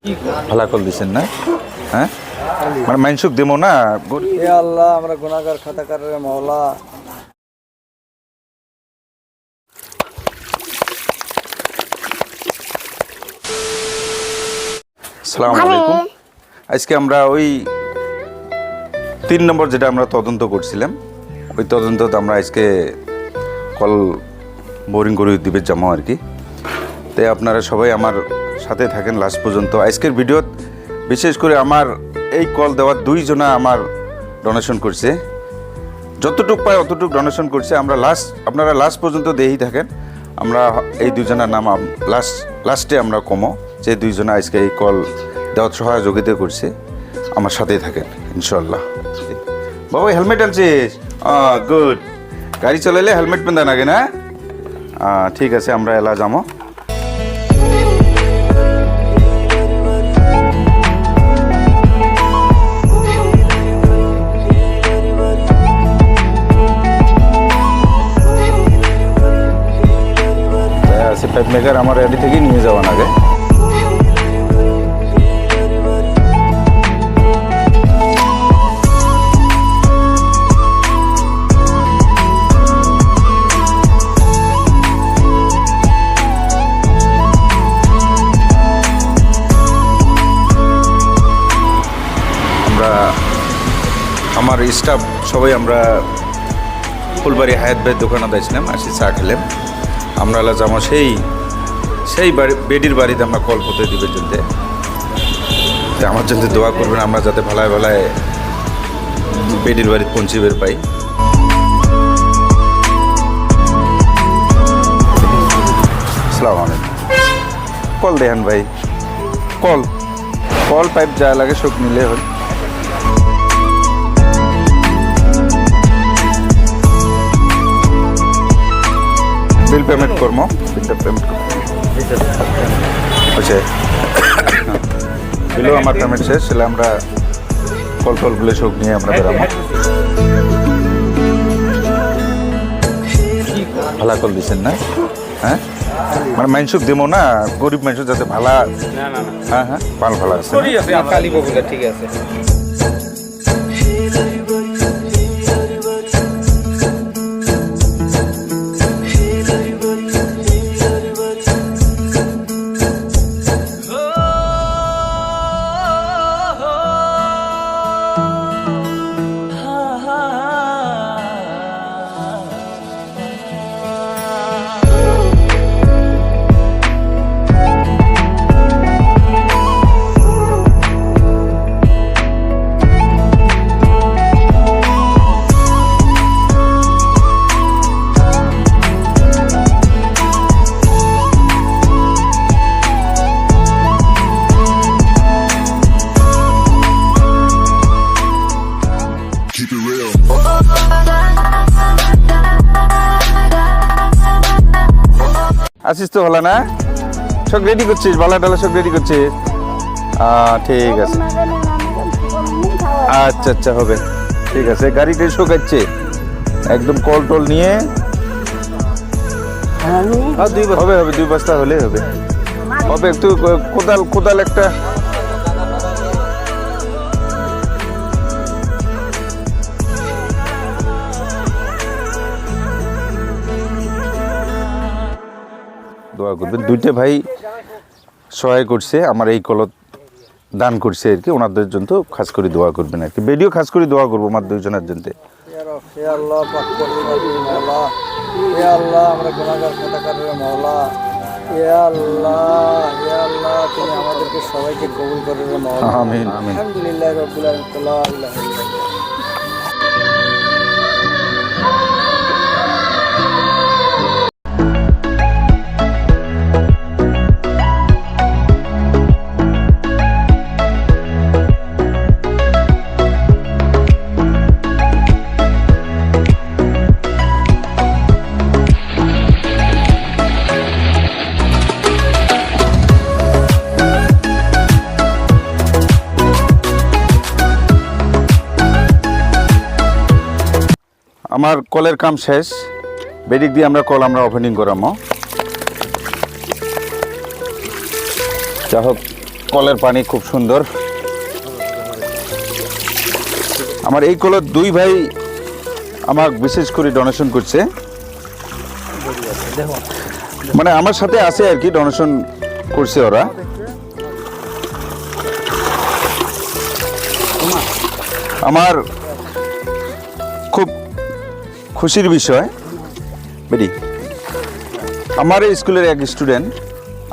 ভালো করে দিচ্ছেন না? হ্যাঁ, মানে মাইনসুক দেবো না। হে আল্লাহ, আমরা গুনাহগার খাতাকারের মাওলা। আসসালামু আলাইকুম। আজকে আমরা ওই 3 নম্বর যেটা আমরা তদন্ত করছিলাম, ওই তদন্ততে আমরা আজকে কল বোরিং করে দিবে যাবো আর কি। তাই আপনারা সবাই আমার সাথে থাকেন লাস্ট পর্যন্ত। আজকের ভিডিওত বিশেষ করে আমার এই কল দেওয়ার 2 জনা আমার ডোনেশন করছে, যতটুক পায় অতটুক ডোনেশন করছে। আপনারা লাস্ট পর্যন্ত দেখেই থাকেন। আমরা এই 2 জনের নাম লাস্টে আমরা কমো, যে 2 জনা আজকে এই কল দেওয়ার সহযোগিতা করছে। আমার সাথেই থাকেন ইনশাল্লাহ। বাবা হেলমেট আনছিস? গুড। গাড়ি চালাইলে হেলমেট পেন্দা নাগে না? ঠিক আছে, আমরা এলা যাবো। পাইপ মেকার আমার রেডি থেকেই নিয়ে যাওয়া নাগে। আমার স্টাফ সবাই আমরা ফুলবাড়ি হায়াত ভাইয়ের দোকানে দিয়েছিলাম, আসি চা খেলাম। আমরা যাবো সেই বেডির বাড়িতে আমরা কল পথে দিবের জন্য। আমার জন্য দোয়া করবেন, আমরা যাতে ভালায় ভালায় বেডির বাড়িতে পৌঁছিবের পাই। আসসালামু আলাইকুম। কল দেখান ভাই, কল পাইপ যা লাগে সব নিলে হয়। বিল পেমেন্ট করবো, বিলটা পেমেন্ট করবো। আচ্ছা, বিলও আমার পেমেন্ট শেষ, সেটা আমরা কল টলগুলো সব নিয়ে আমরা বেরাবো। ভালো কল দিচ্ছেন না? হ্যাঁ, মানে মাইনসুক দেবো না, গরিব মানুষ যাতে ভালা। হ্যাঁ হ্যাঁ, ভালো আছে। ঠিক আছে। আসিস তো হলো না? সব রেডি করছিস? বালা টালা সব রেডি করছিস? ঠিক আছে, আচ্ছা হবে, ঠিক আছে। গাড়িটা শোকাচ্ছে একদম, কল টল নিয়ে হবে 2 বস্তা হলে হবে। একটু কোদাল একটা দোয়া করবেন। 2টে ভাই সহায় করছে, আমার এই কলত দান করছে আর কি। ওনাদের জন্য খাস করে দোয়া করবেন আর কি। ভিডিও খাস করে দোয়া করবো আমার 2 জনের জন্য। হে আল্লাহ, আমরা গুনাহগার খাতাকারের মাওলা। হে আল্লাহ, তুমি আমাদেরকে সবাইকে কবুল করে রে মাওলা। আমিন। আলহামদুলিল্লাহ রাব্বিল আলামিন। আমার কলের কাম শেষ, বেডিক দিয়ে আমরা কল ওপেনিং করামো। যা হোক কলের পানি খুব সুন্দর। আমার এই কলের দুই ভাই আমাকে বিশেষ করে ডোনেশন করছে, দেখুন মানে আমার সাথে আছে আর কি, ডোনেশন করছে ওরা। আমার খুব খুশির বিষয় বেরি, আমার এই স্কুলের এক স্টুডেন্ট,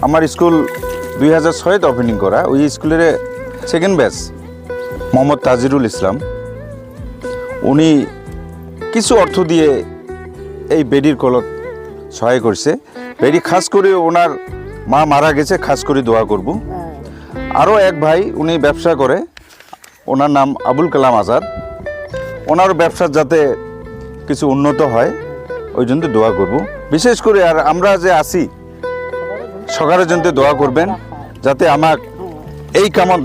আমার স্কুল 2006-তে ওপেনিং করা, ওই স্কুলের সেকেন্ড ব্যাচ মোহাম্মদ তাজিরুল ইসলাম, উনি কিছু অর্থ দিয়ে এই বেডির কলত সহায় করছে। বেডি খাস করে ওনার মা মারা গেছে, খাস করে দোয়া করব। আরও এক ভাই উনি ব্যবসা করে, ওনার নাম আবুল কালাম আজাদ, ওনার ব্যবসার যাতে কিছু উন্নত হয় ওই জন্য দোয়া করব বিশেষ করে। আর আমরা যে আছি সকালের জন্য দোয়া করবেন, যাতে আমার এই কামত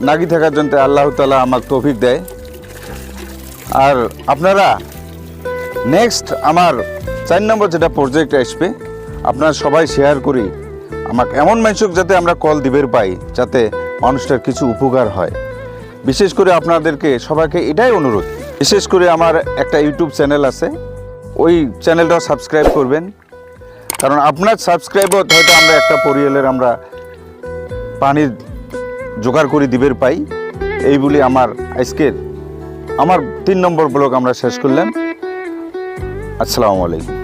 নাগি থাকার জন্য আল্লাহ তাআলা আমাকে তৌফিক দেয়। আর আপনারা নেক্সট আমার 4 নম্বর যেটা প্রজেক্ট আসবে, আপনারা সবাই শেয়ার করি আমাকে এমন মানুষক যাতে আমরা কল দিবের পাই, যাতে মানুষটার কিছু উপকার হয়। বিশেষ করে আপনাদেরকে সবাইকে এটাই অনুরোধ, বিশেষ করে আমার একটা ইউটিউব চ্যানেল আছে, ওই চ্যানেলটা সাবস্ক্রাইব করবেন, কারণ আপনার সাবস্ক্রাইবত হয়তো আমরা একটা পরিয়ালের আমরা পানির জোগাড় করে দিবের পাই। এই বলে আমার আজকের আমার 3 নম্বর ব্লগ আমরা শেষ করলাম। আসসালামু আলাইকুম।